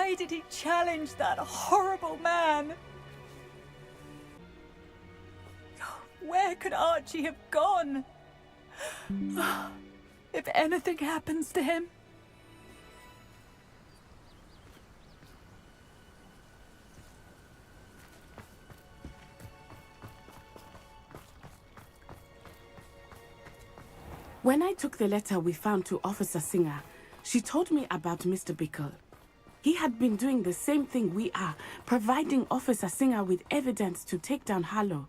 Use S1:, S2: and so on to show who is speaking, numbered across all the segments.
S1: Why did he challenge that horrible man? Where could Archie have gone? If anything happens to him.
S2: When I took the letter we found to Officer Singer, she told me about Mr. Bickle. He had been doing the same thing we are, providing Officer Singer with evidence to take down Harlow.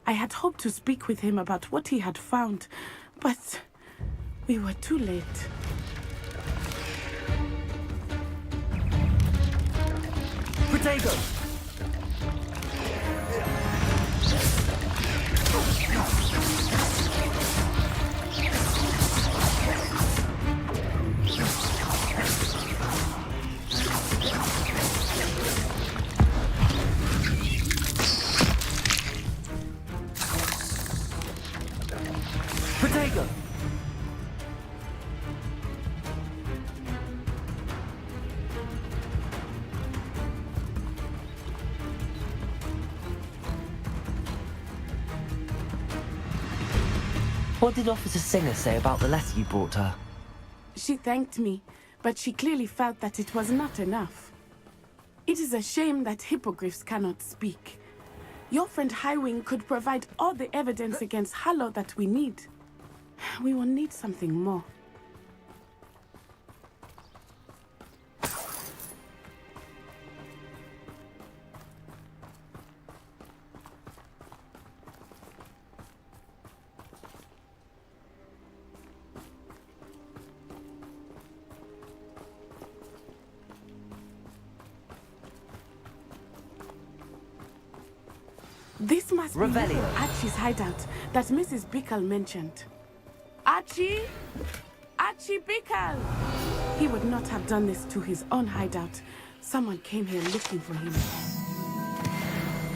S2: I had hoped to speak with him about what he had found, but we were too late.
S3: Potato! Potato!
S4: What did Officer Singer say about the letter you brought her?
S2: She thanked me, but she clearly felt that it was not enough. It is a shame that hippogriffs cannot speak. Your friend Highwing could provide all the evidence against Harlow that we need. We will need something more. This must be
S4: Revelio.
S2: Archie's hideout that Mrs. Bickle mentioned. Archie? Archie Bickle! He would not have done this to his own hideout. Someone came here looking for him.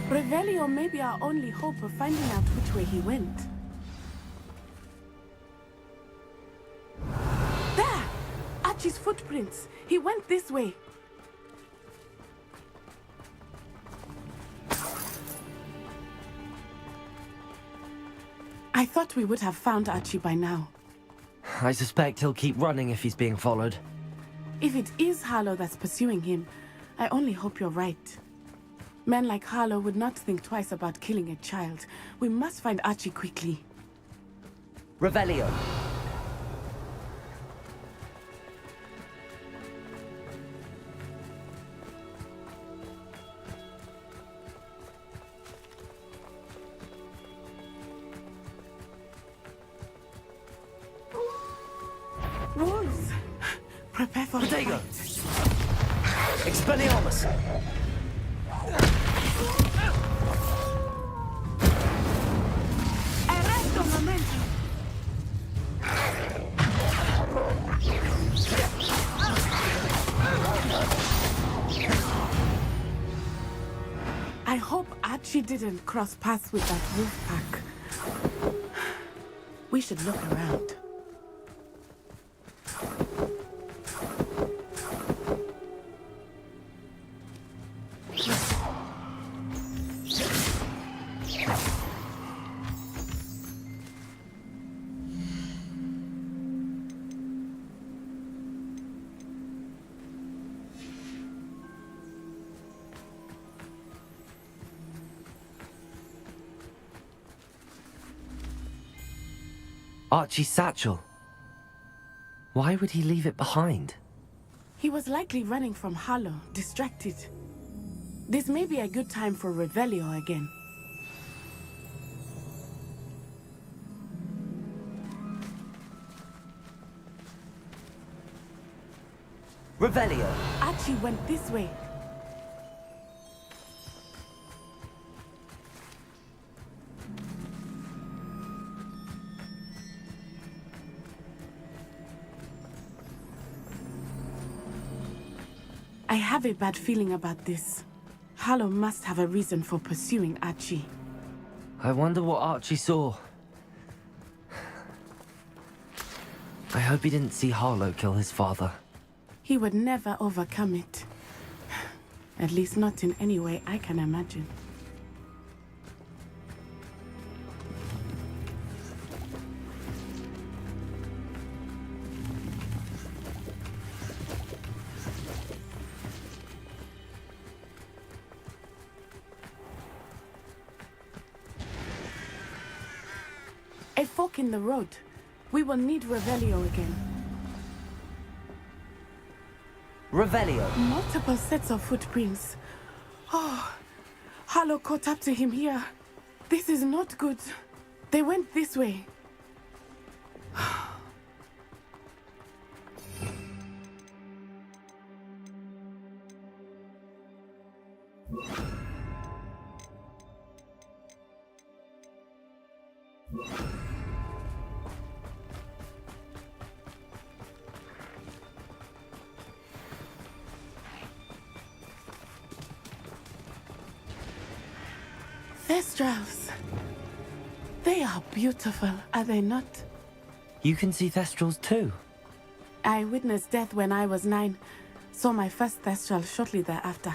S2: Revelio may be our only hope of finding out which way he went. There! Archie's footprints. He went this way. I thought we would have found Archie by now.
S4: I suspect he'll keep running if he's being followed.
S2: If it is Harlow that's pursuing him, I only hope you're right. Men like Harlow would not think twice about killing a child. We must find Archie quickly.
S4: Revelio.
S2: Wolves! Prepare for
S4: Potato.
S2: fight.
S4: Expelliarmus.
S2: Arresto momento! I hope Archie didn't cross paths with that wolf pack. We should look around.
S4: Archie's satchel. Why would he leave it behind?
S2: He was likely running from Harlow, distracted. This may be a good time for Revelio again.
S4: Revelio.
S2: Archie went this way. I have a bad feeling about this. Harlow must have a reason for pursuing Archie.
S4: I wonder what Archie saw. I hope he didn't see Harlow kill his father.
S2: He would never overcome it. At least not in any way I can imagine. A fork in the road. We will need Revelio again.
S4: Revelio.
S2: Multiple sets of footprints. Oh, Harlow caught up to him here. This is not good. They went this way. Thestrals. They are beautiful, are they not?
S4: You can see Thestrals too.
S2: I witnessed death when I was 9. Saw my first Thestral shortly thereafter.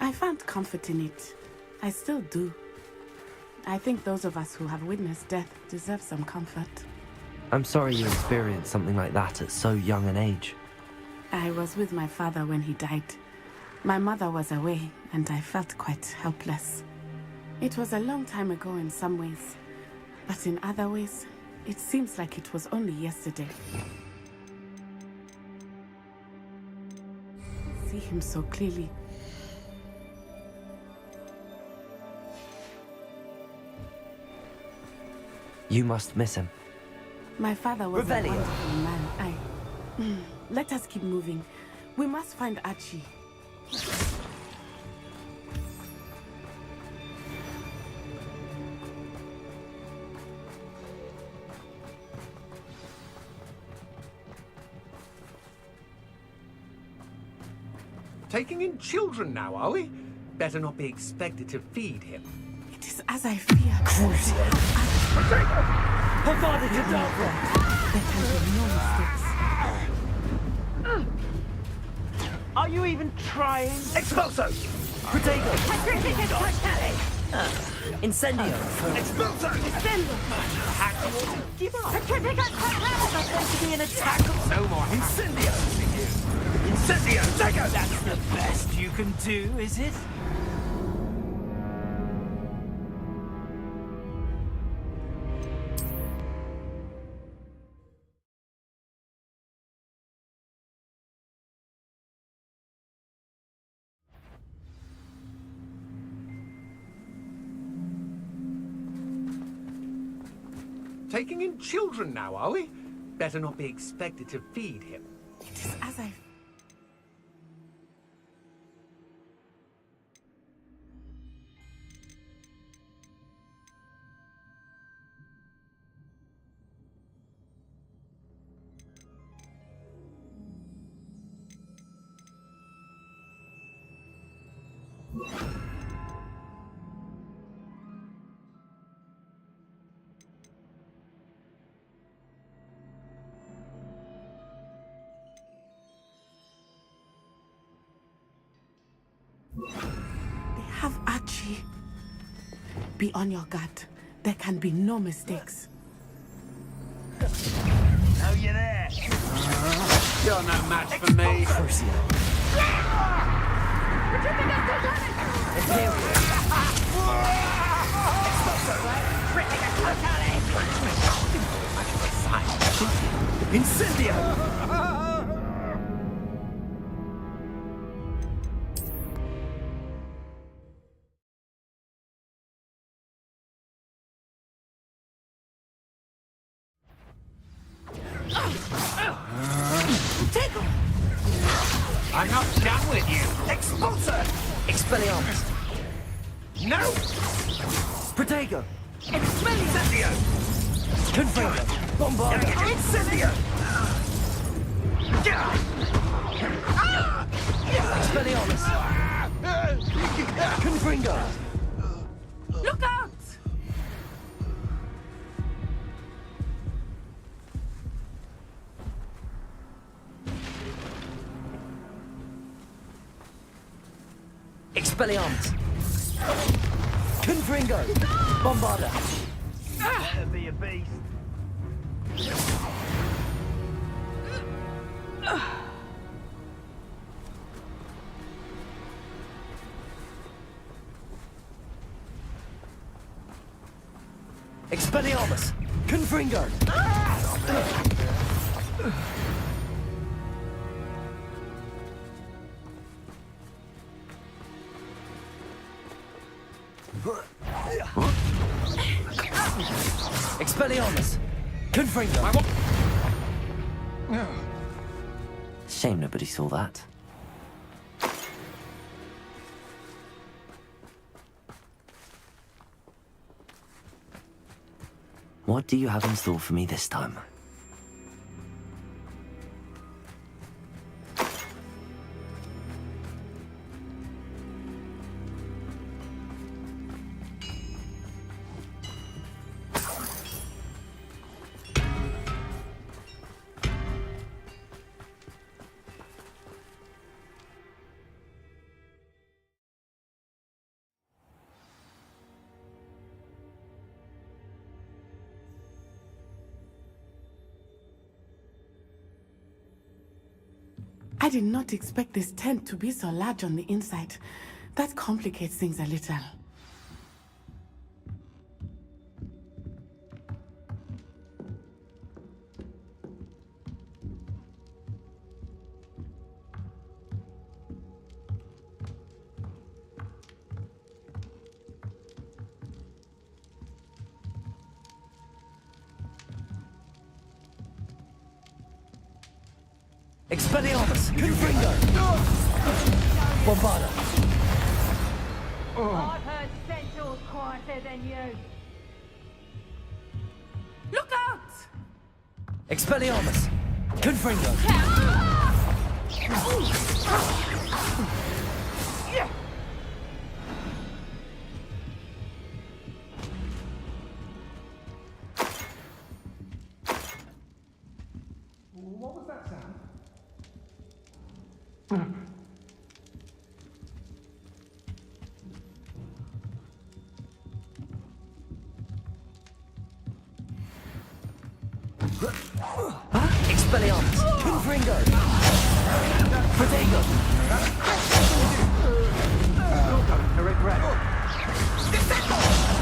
S2: I found comfort in it. I still do. I think those of us who have witnessed death deserve some comfort.
S4: I'm sorry you experienced something like that at so young an age.
S2: I was with my father when he died. My mother was away, and I felt quite helpless. It was a long time ago in some ways, but in other ways, it seems like it was only yesterday. I see him so clearly.
S4: You must miss him.
S2: My father was a
S4: Revelio.
S2: wonderful man. Let us keep moving. We must find Archie.
S3: Taking in children now, are we? Better not be expected to feed him.
S2: It is as I feared.
S3: Avada Kedavra!
S2: There can be no mistakes.
S3: Are you even trying? Expulso!
S4: Protego! Incendio!
S3: Expulso!
S1: Give up.
S3: Supposed to be an attack of... No more Incendio! Incendio! Take it!
S5: That's the best you can do, is it?
S3: Taking in children now, are we? Better not be expected to feed him.
S2: It is as I... They have Archie. Be on your guard. There can be no mistakes.
S5: Oh, you're there.
S3: You're no match for me.
S5: Incendio!
S3: I'm not done with you. Expulso!
S4: Expelliarmus!
S3: No!
S4: Protego!
S3: Incendio!
S4: Confringo! Bombard!
S3: Incendio!
S4: Expelliarmus! Confringo!
S2: Look out!
S3: Expelliarmus! Confringo! Bombarda!
S5: Better be a beast.
S3: Expelliarmus! Confringo! Expelliarmus! Confringo!
S4: Shame nobody saw that. What do you have in store for me this time?
S2: I did not expect this tent to be so large on the inside. That complicates things a little.
S3: Expelliarmus! Confringo! Bombarda!
S6: I've heard Centaur's quieter than you.
S2: Look out!
S3: Expelliarmus! Confringo!
S7: What was that sound?
S3: Expelliarmus! Confringo! Protego!
S7: You're going to regret it.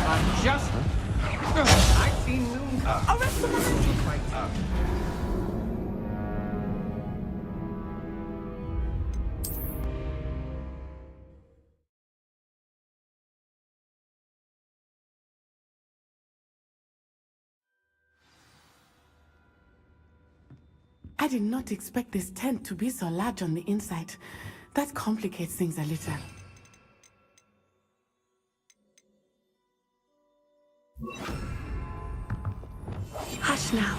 S7: I'm just... I've seen moon... Arrest the man!
S2: I did not expect this tent to be so large on the inside. That complicates things a little. Hush now.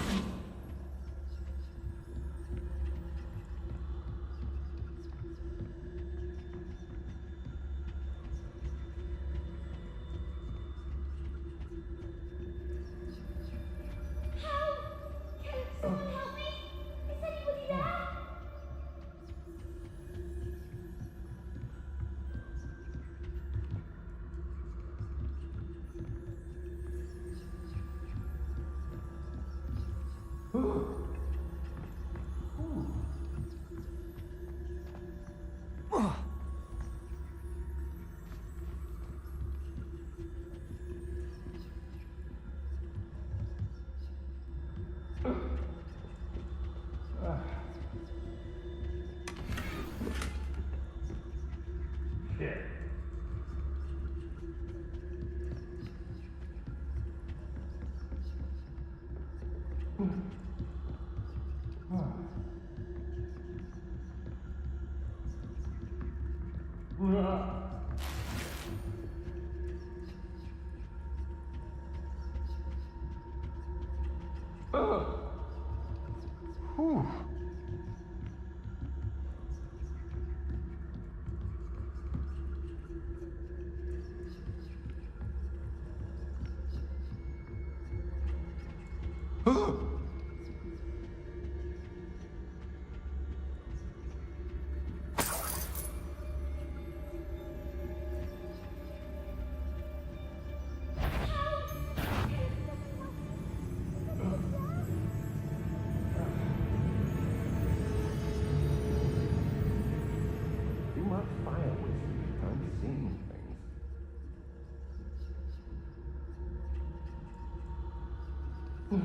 S6: Can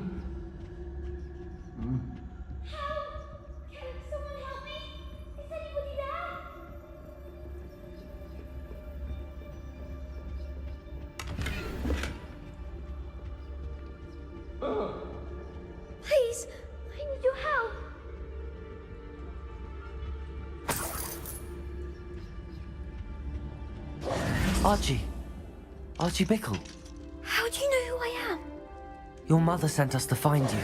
S6: someone help me? Is anybody there? Please, I need your help.
S4: Archie! Archie Bickle!
S6: How do you know who I am?
S4: Your mother sent us to find you.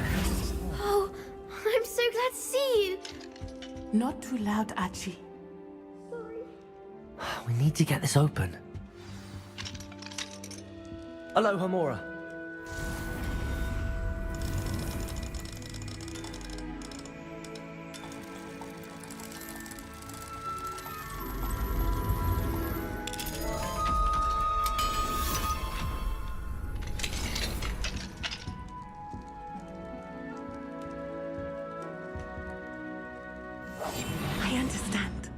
S6: Oh, I'm so glad to see you.
S2: Not too loud, Archie.
S6: Sorry.
S4: We need to get this open. Hello, Hamora.
S2: I understand.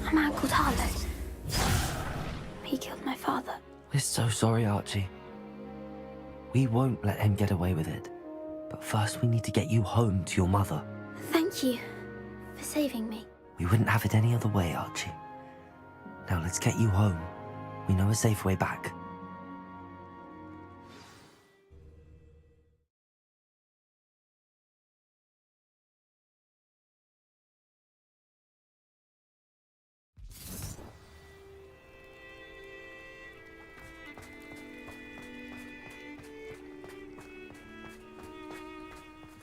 S6: A man called Harlow. He killed my father.
S4: We're so sorry, Archie. We won't let him get away with it. But first we need to get you home to your mother.
S6: Thank you for saving me.
S4: We wouldn't have it any other way, Archie. Now let's get you home. We know a safe way back.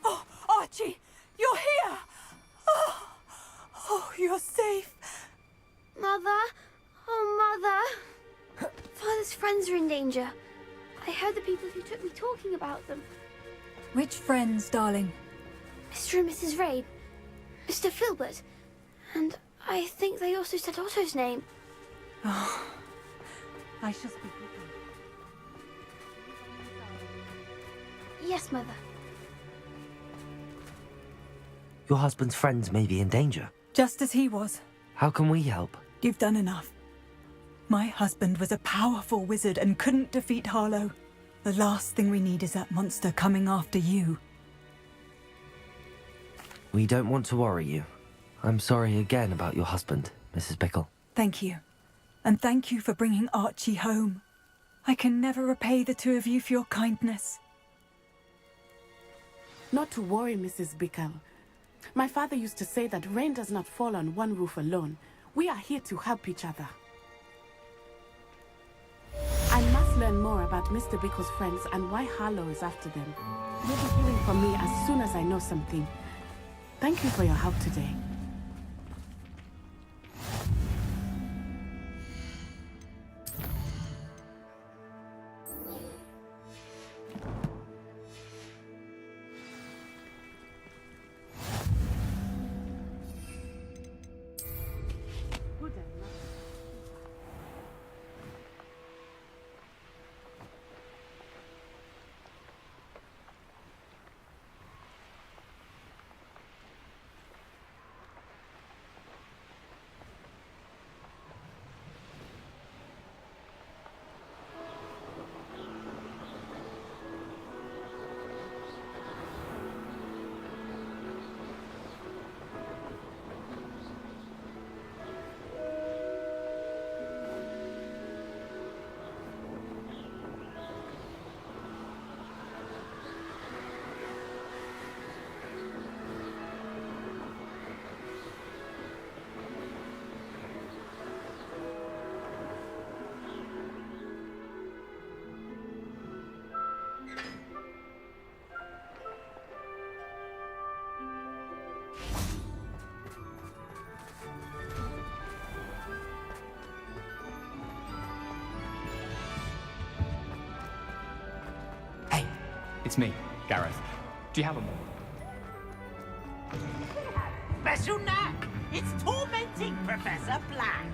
S1: Oh, Archie, you're here! Oh, you're safe.
S6: Mother? Oh, Mother. Father's friends are in danger. I heard the people who took me talking about them.
S1: Which friends, darling?
S6: Mr. and Mrs. Rabe, Mr. Filbert, and I think they also said Otto's name.
S1: Oh, I shall speak with them.
S6: Yes, Mother.
S4: Your husband's friends may be in danger.
S1: Just as he was.
S4: How can we help?
S1: You've done enough. My husband was a powerful wizard and couldn't defeat Harlow. The last thing we need is that monster coming after you.
S4: We don't want to worry you. I'm sorry again about your husband, Mrs. Bickle.
S1: Thank you. And thank you for bringing Archie home. I can never repay the two of you for your kindness.
S2: Not to worry, Mrs. Bickle. My father used to say that rain does not fall on one roof alone. We are here to help each other. I must learn more about Mr. Bickle's friends and why Harlow is after them. You'll be hearing from me as soon as I know something. Thank you for your help today.
S8: It's me, Gareth. Do you have a moment?
S3: Special knack! It's tormenting Professor Black!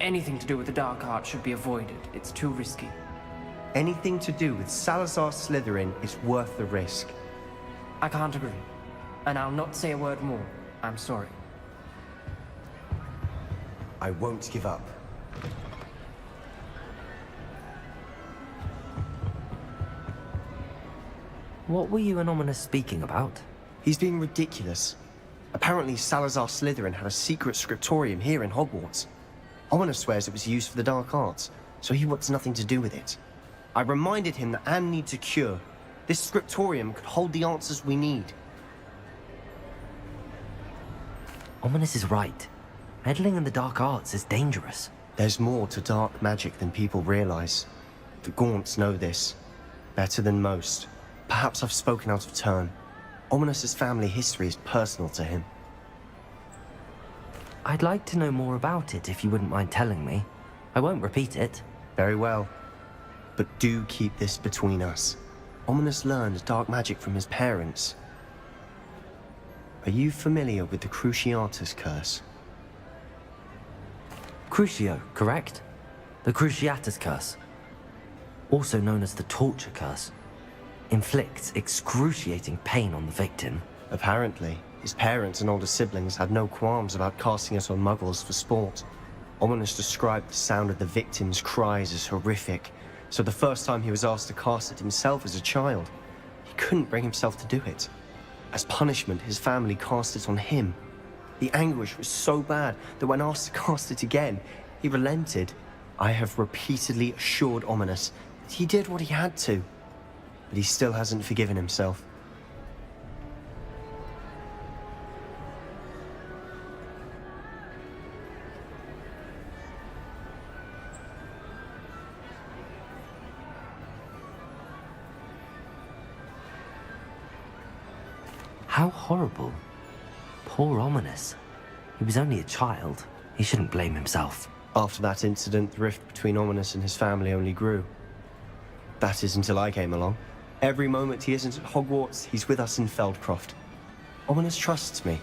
S9: anything to do with the dark art should be avoided. It's too risky.
S10: Anything to do with Salazar Slytherin is worth the risk.
S9: I can't agree. And I'll not say a word more. I'm sorry.
S10: I won't give up.
S4: What were you and Ominous speaking about?
S10: He's being ridiculous. Apparently Salazar Slytherin had a secret scriptorium here in Hogwarts. Ominous swears it was used for the dark arts, so he wants nothing to do with it. I reminded him that Anne needs a cure. This scriptorium could hold the answers we need.
S4: Ominous is right. Meddling in the dark arts is dangerous.
S10: There's more to dark magic than people realize. The Gaunts know this. Better than most. Perhaps I've spoken out of turn. Ominous's family history is personal to him.
S4: I'd like to know more about it if you wouldn't mind telling me. I won't repeat it.
S10: Very well. But do keep this between us. Ominous learned dark magic from his parents. Are you familiar with the Cruciatus curse?
S4: Crucio, correct? The Cruciatus curse. Also known as the torture curse. Inflicts excruciating pain on the victim.
S10: Apparently, his parents and older siblings had no qualms about casting it on muggles for sport. Ominous described the sound of the victim's cries as horrific, so the first time he was asked to cast it himself as a child, he couldn't bring himself to do it. As punishment, his family cast it on him. The anguish was so bad that when asked to cast it again, he relented. I have repeatedly assured Ominous that he did what he had to, but he still hasn't forgiven himself.
S4: How horrible. Poor Ominous. He was only a child. He shouldn't blame himself.
S10: After that incident, the rift between Ominous and his family only grew. That is until I came along. Every moment he isn't at Hogwarts, he's with us in Feldcroft. Ominous trusts me.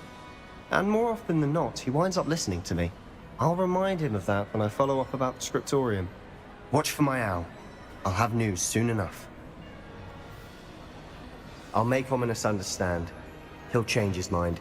S10: And more often than not, he winds up listening to me. I'll remind him of that when I follow up about the scriptorium. Watch for my owl. I'll have news soon enough. I'll make Ominous understand. He'll change his mind.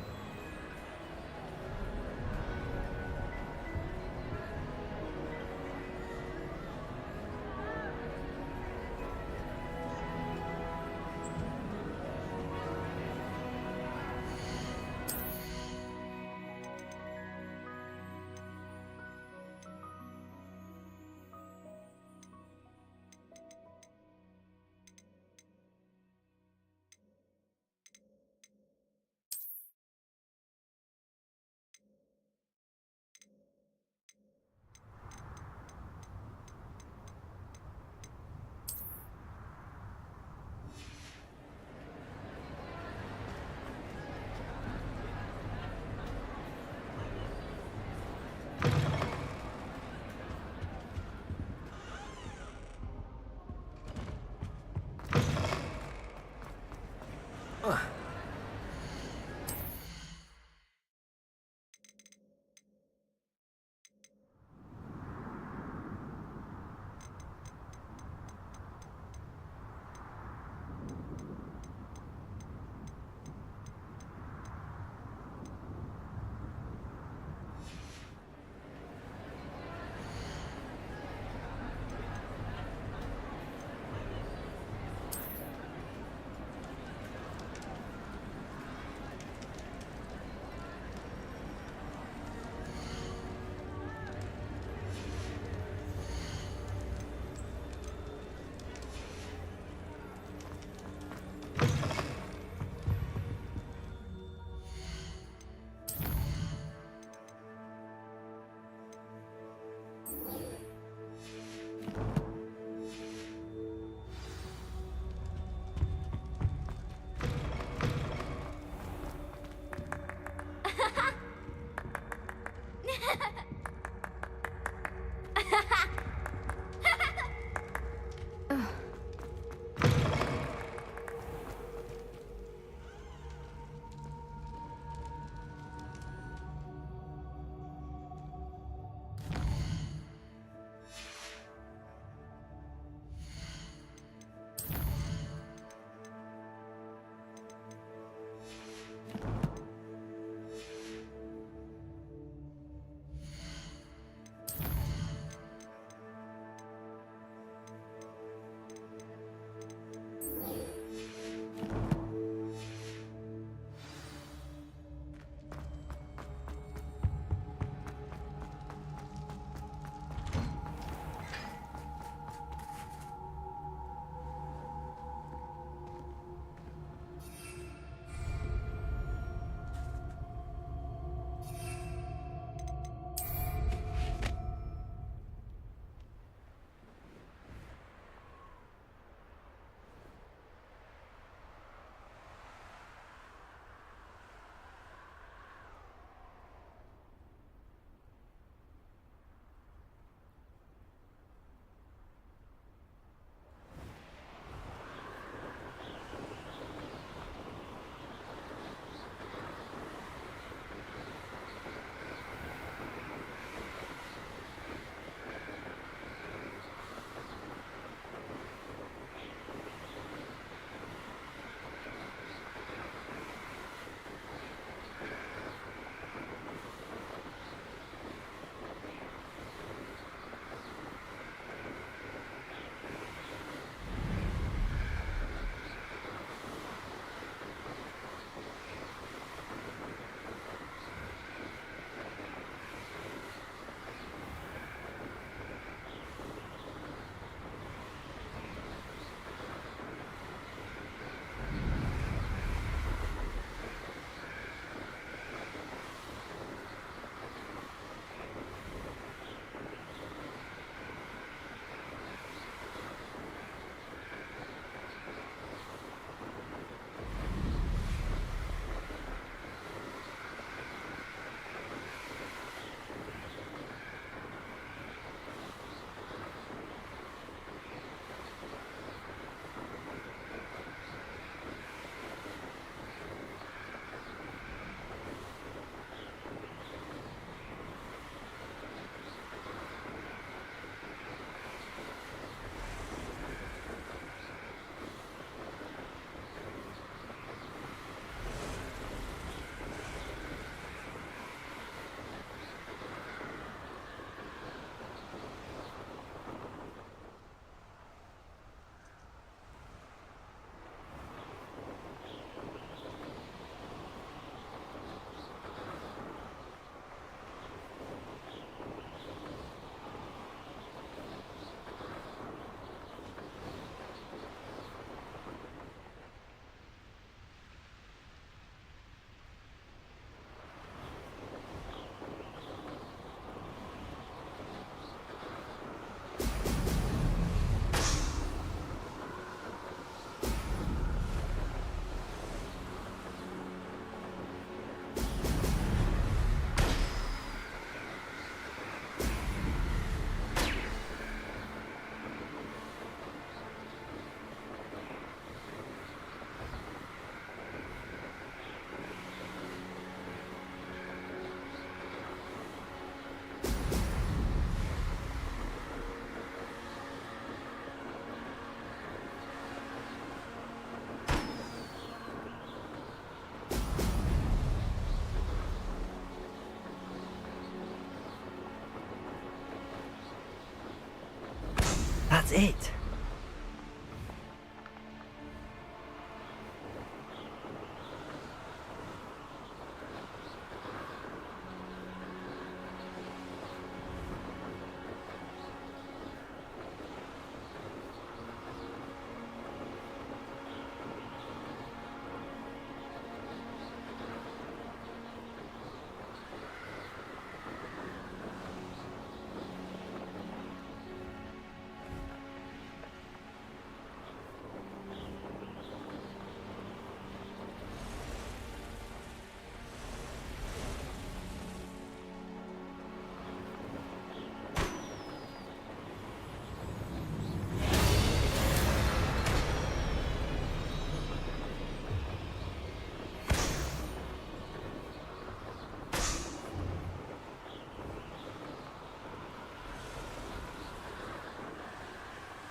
S4: That's it.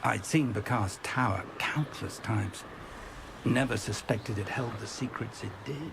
S3: I'd seen Bakar's tower countless times. Never suspected it held the secrets it did.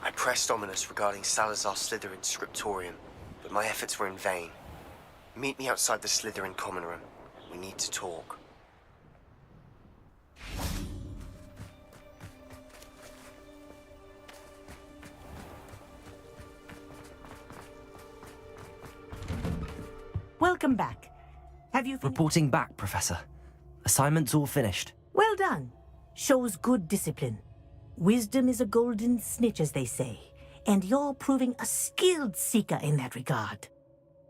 S10: I pressed Ominous regarding Salazar Slytherin's scriptorium, but my efforts were in vain. Meet me outside the Slytherin common room. We need to talk.
S11: Welcome back. Have you
S4: Reporting back, Professor. Assignment's all finished.
S11: Well done. Shows good discipline. Wisdom is a golden snitch, as they say, and you're proving a skilled seeker in that regard.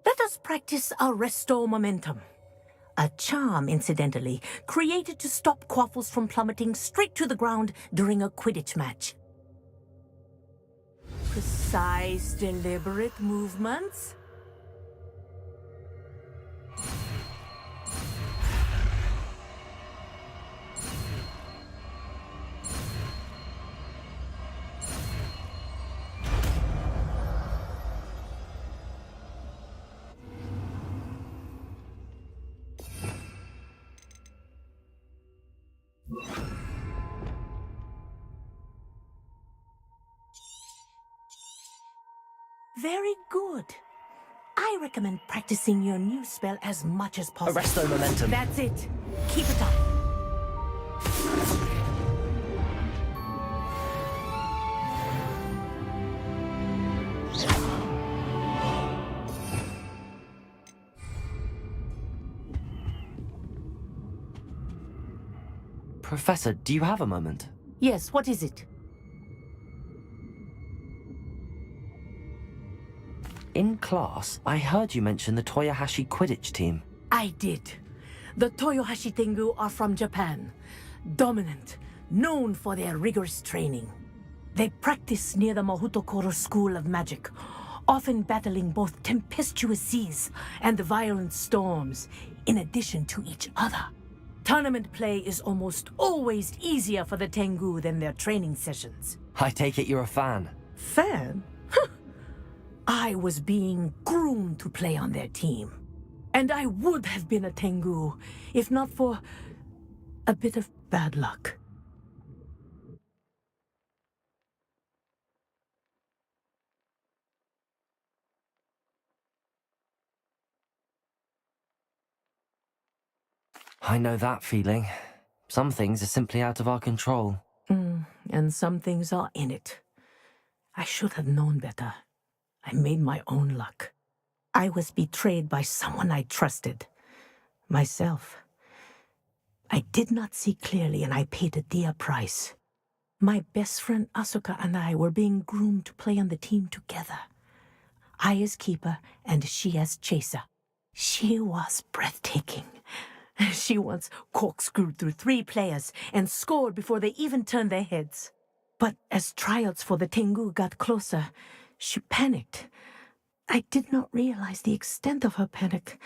S11: Let us practice Arresto Momentum. A charm, incidentally, created to stop quaffles from plummeting straight to the ground during a Quidditch match. Precise, deliberate movements. Very good. I recommend practicing your new spell as much as possible.
S4: Arresto Momentum.
S11: That's it. Keep it up.
S4: Professor, do you have a moment?
S11: Yes, what is it?
S4: In class, I heard you mention the Toyohashi Quidditch team.
S11: I did. The Toyohashi Tengu are from Japan. Dominant, known for their rigorous training. They practice near the Mahutokoro School of Magic, often battling both tempestuous seas and violent storms, in addition to each other. Tournament play is almost always easier for the Tengu than their training sessions.
S4: I take it you're a fan.
S11: Fan? I was being groomed to play on their team. And I would have been a Tengu, if not for a bit of bad luck.
S4: I know that feeling. Some things are simply out of our control.
S11: and some things are in it. I should have known better. I made my own luck. I was betrayed by someone I trusted. Myself. I did not see clearly, and I paid a dear price. My best friend Asuka and I were being groomed to play on the team together. I as keeper, and she as chaser. She was breathtaking. She once corkscrewed through 3 players and scored before they even turned their heads. But as tryouts for the Tengu got closer, she panicked. I did not realize the extent of her panic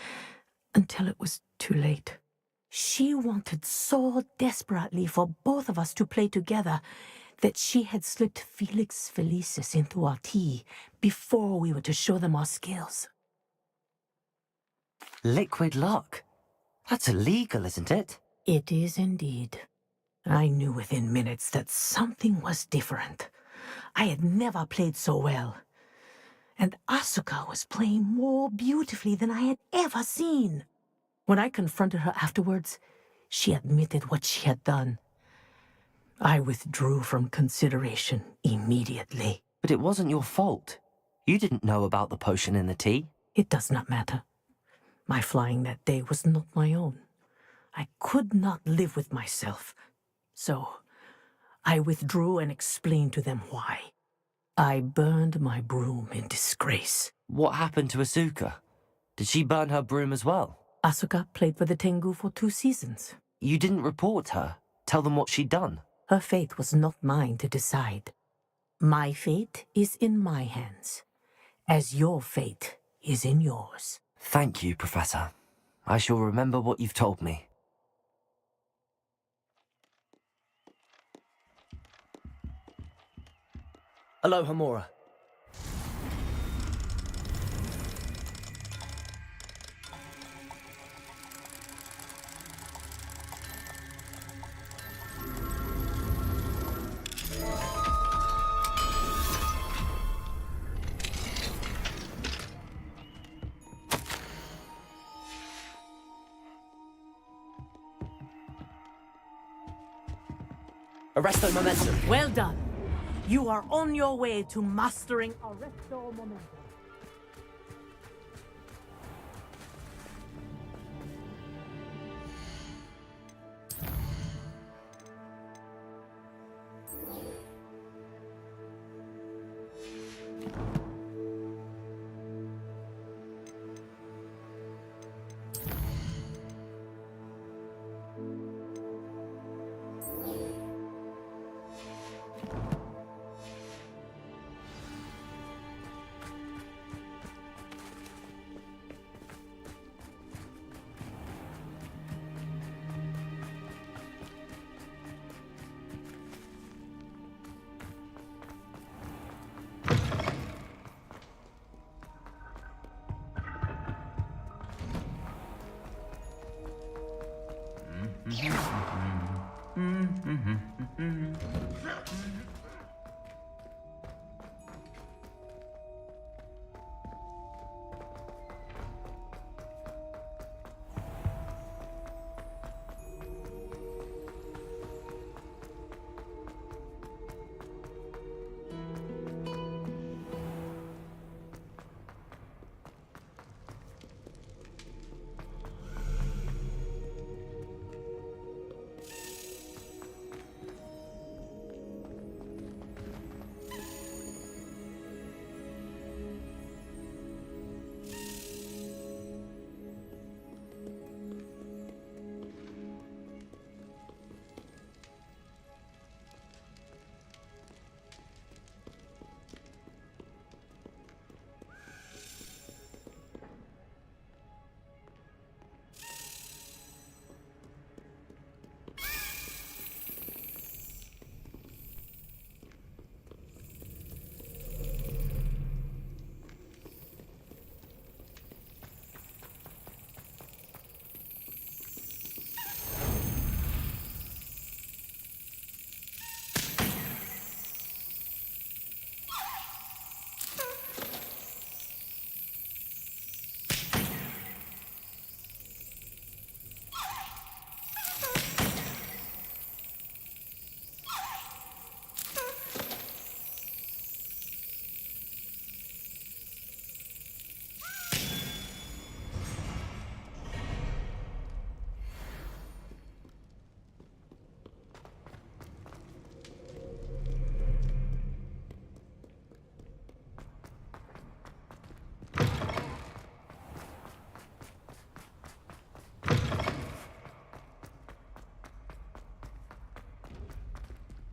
S11: until it was too late. She wanted so desperately for both of us to play together that she had slipped Felix Felicis into our tea before we were to show them our skills.
S4: Liquid luck? That's illegal, isn't it?
S11: It is indeed. I knew within minutes that something was different. I had never played so well. And Asuka was playing more beautifully than I had ever seen. When I confronted her afterwards, she admitted what she had done. I withdrew from consideration immediately.
S4: But it wasn't your fault. You didn't know about the potion in the tea.
S11: It does not matter. My flying that day was not my own. I could not live with myself. So, I withdrew and explained to them why. I burned my broom in disgrace.
S4: What happened to Asuka? Did she burn her broom as well?
S11: Asuka played for the Tengu for 2 seasons.
S4: You didn't report her? Tell them what she'd done?
S11: Her fate was not mine to decide. My fate is in my hands, as your fate is in yours.
S4: Thank you, Professor. I shall remember what you've told me.
S9: Aloha, Mora. Arresto momentum.
S11: Well done. You are on your way to mastering Arresto Momentum.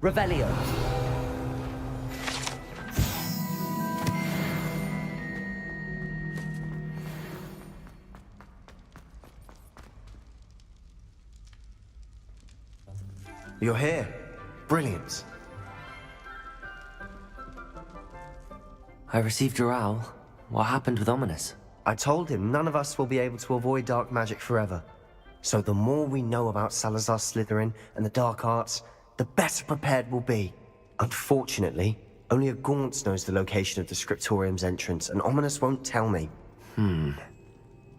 S4: Revelio.
S10: You're here. Brilliant.
S4: I received your owl. What happened with Ominous?
S10: I told him none of us will be able to avoid dark magic forever. So the more we know about Salazar Slytherin and the dark arts, the better prepared we'll be. Unfortunately, only a Gaunt knows the location of the Scriptorium's entrance, and Ominous won't tell me.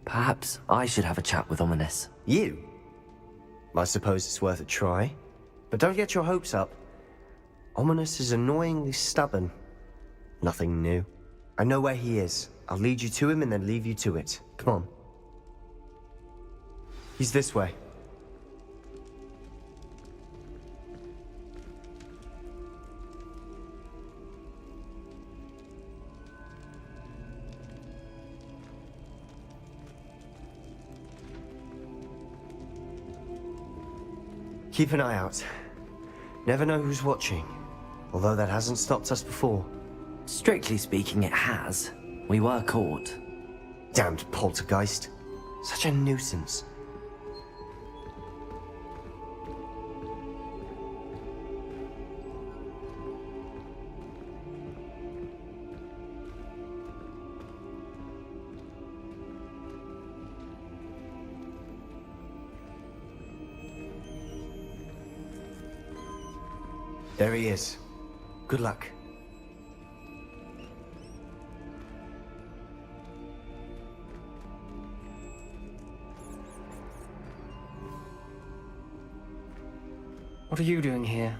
S4: Perhaps I should have a chat with Ominous.
S10: You? I suppose it's worth a try. But don't get your hopes up. Ominous is annoyingly stubborn. Nothing new. I know where he is. I'll lead you to him and then leave you to it. Come on. He's this way. Keep an eye out. Never know who's watching. Although that hasn't stopped us before.
S4: Strictly speaking, it has. We were caught.
S10: Damned poltergeist. Such a nuisance. There he is. Good luck.
S9: What are you doing here?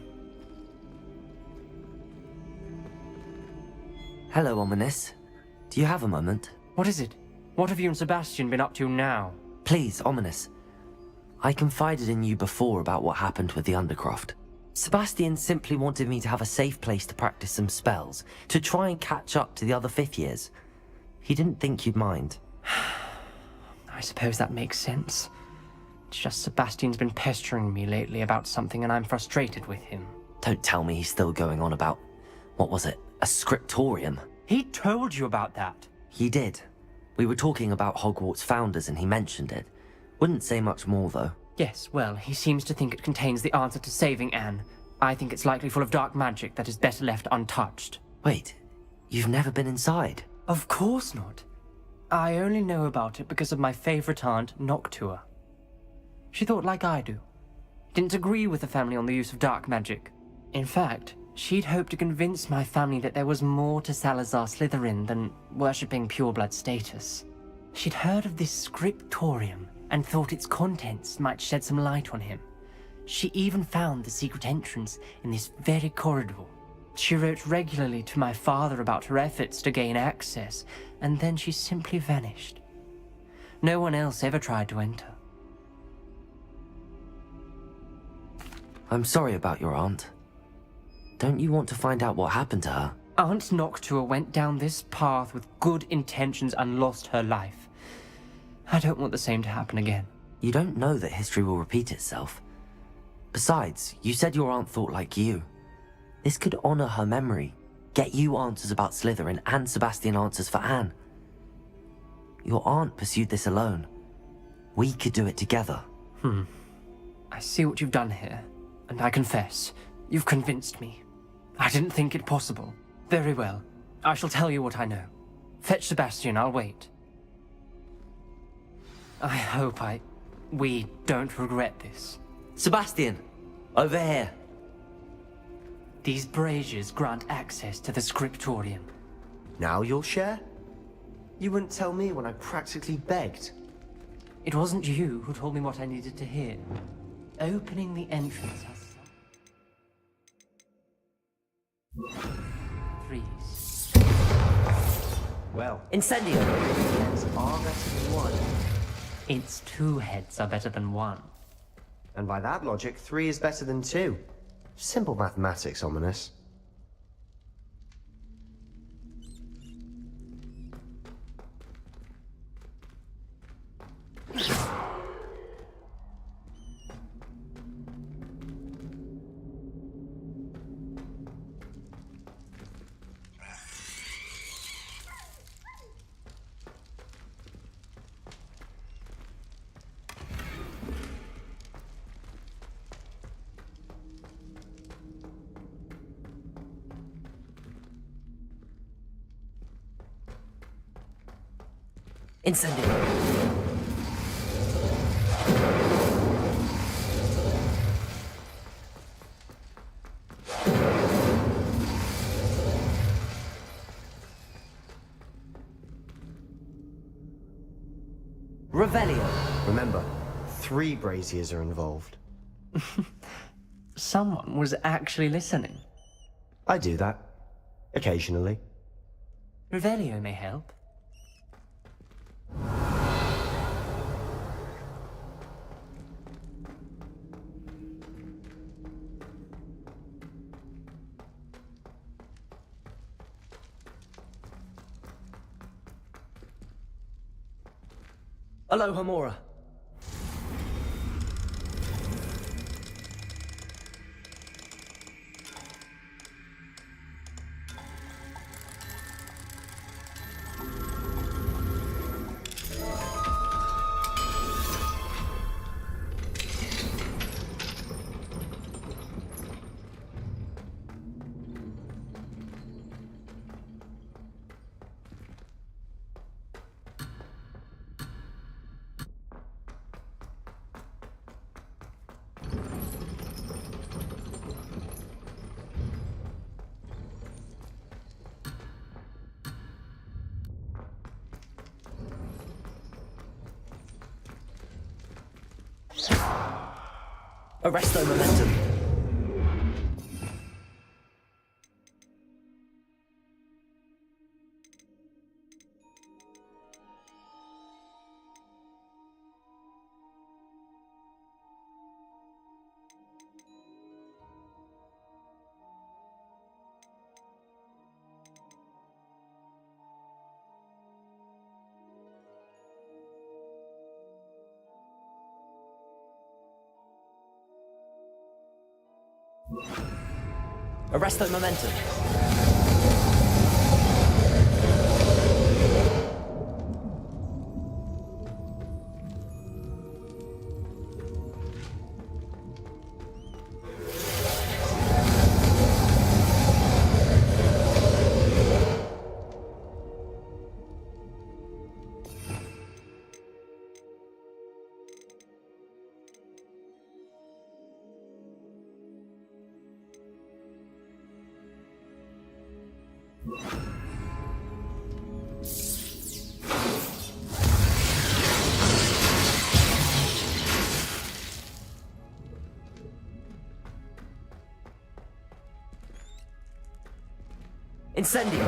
S4: Hello, Ominous. Do you have a moment?
S9: What is it? What have you and Sebastian been up to now?
S4: Please, Ominous. I confided in you before about what happened with the Undercroft. Sebastian simply wanted me to have a safe place to practice some spells, to try and catch up to the other fifth years. He didn't think you'd mind.
S9: I suppose that makes sense. It's just Sebastian's been pestering me lately about something and I'm frustrated with him.
S4: Don't tell me he's still going on about, what was it, a scriptorium?
S9: He told you about that?
S4: He did. We were talking about Hogwarts founders and he mentioned it. Wouldn't say much more though.
S9: Yes, well, he seems to think it contains the answer to saving Anne. I think it's likely full of dark magic that is better left untouched.
S4: Wait, you've never been inside?
S9: Of course not. I only know about it because of my favorite aunt, Noctua. She thought like I do. Didn't agree with the family on the use of dark magic. In fact, she'd hoped to convince my family that there was more to Salazar Slytherin than worshipping pureblood status. She'd heard of this scriptorium and thought its contents might shed some light on him. She even found the secret entrance in this very corridor. She wrote regularly to my father about her efforts to gain access, and then she simply vanished. No one else ever tried to enter.
S4: I'm sorry about your aunt. Don't you want to find out what happened to her?
S9: Aunt Noctua went down this path with good intentions and lost her life. I don't want the same to happen again.
S4: You don't know that history will repeat itself. Besides, you said your aunt thought like you. This could honor her memory, get you answers about Slytherin and Sebastian answers for Anne. Your aunt pursued this alone. We could do it together.
S9: I see what you've done here, and I confess, you've convinced me. I didn't think it possible. Very well. I shall tell you what I know. Fetch Sebastian, I'll wait. I hope we don't regret this.
S4: Sebastian! Over here!
S9: These braziers grant access to the scriptorium.
S10: Now you'll share? You wouldn't tell me when I practically begged.
S9: It wasn't you who told me what I needed to hear. Opening the entrance has... Freeze.
S10: Well,
S4: Incendio!
S10: heads are better than one.
S9: Its 2 heads are better than 1.
S10: And by that logic, 3 is better than 2. Simple mathematics, Ominous.
S4: Incendio. Revelio.
S10: Remember, 3 braziers are involved.
S9: Someone was actually listening.
S10: I do that. Occasionally.
S9: Revelio may help.
S4: Aloha Mora. Arresto momentum. Arresto momentum. Incendio.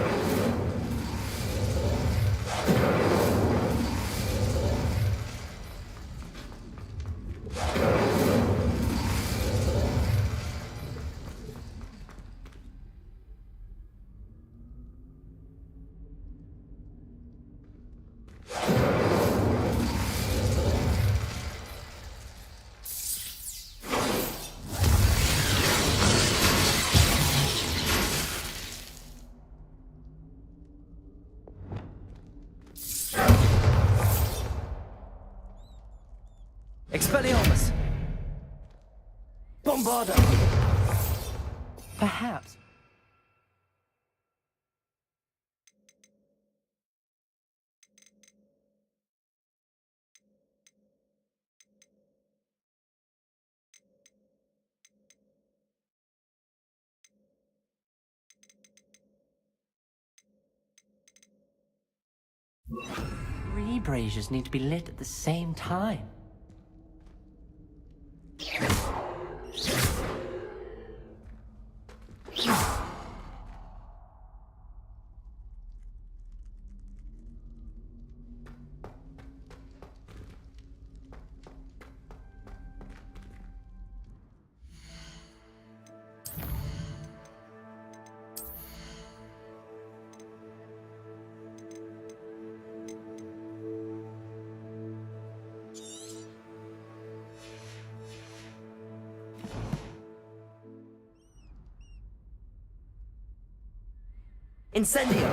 S4: Expelliarmus! Bombardo!
S9: Perhaps. Three braziers need to be lit at the same time.
S4: Incendio!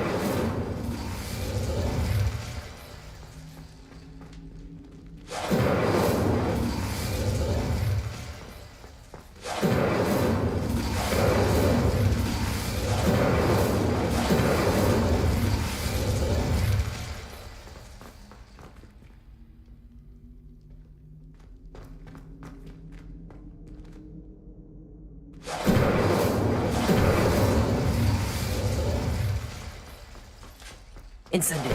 S4: Incendio.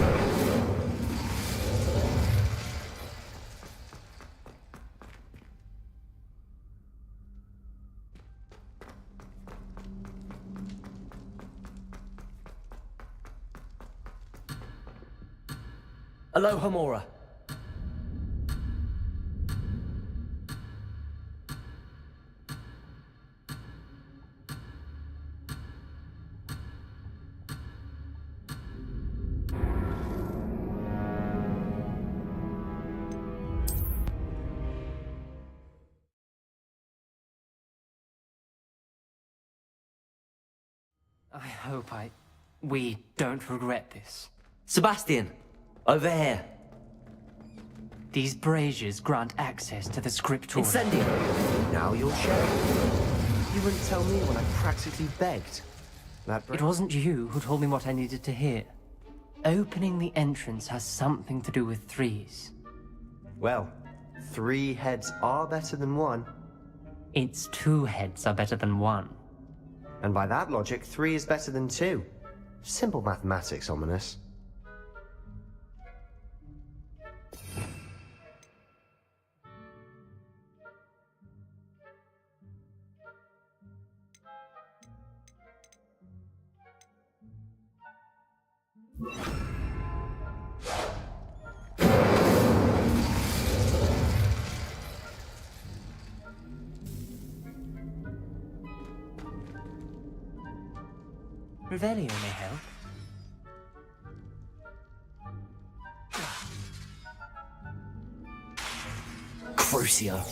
S4: Aloha Mora.
S9: I hope we don't regret this.
S4: Sebastian, over here.
S9: These braziers grant access to the scriptorium.
S4: Incendio.
S10: Now you're sharing. You wouldn't tell me when I practically begged.
S9: It wasn't you who told me what I needed to hear. Opening the entrance has something to do with threes.
S10: Well, 3 heads are better than 1.
S9: Its 2 heads are better than 1.
S10: And by that logic, 3 is better than 2. Simple mathematics, Ominous.
S9: Revelio may help.
S4: Crucio.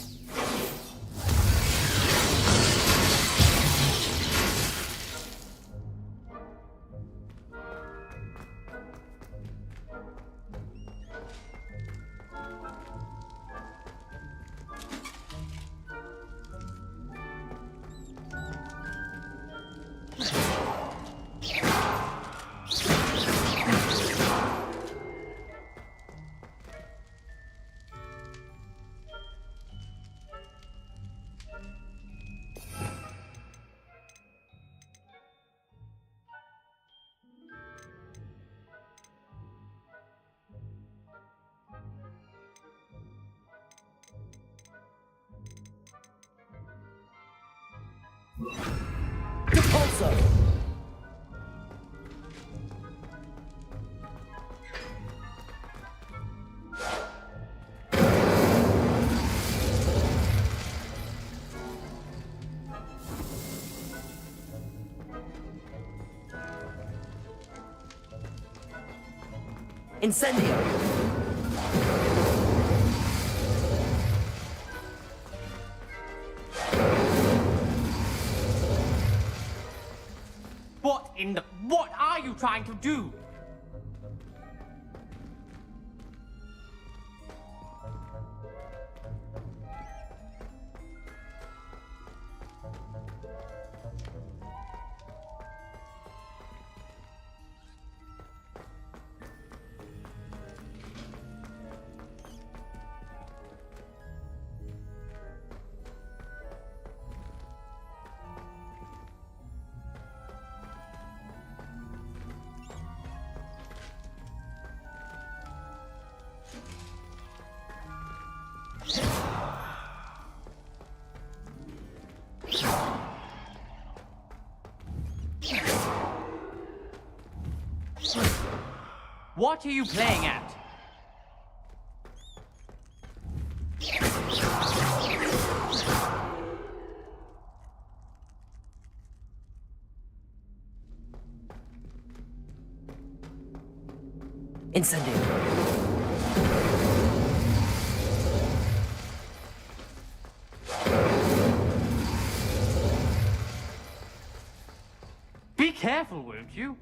S4: Repulso! Incendio!
S9: What are you trying to do? What are you playing at?
S4: Incendio.
S9: Be careful, won't you?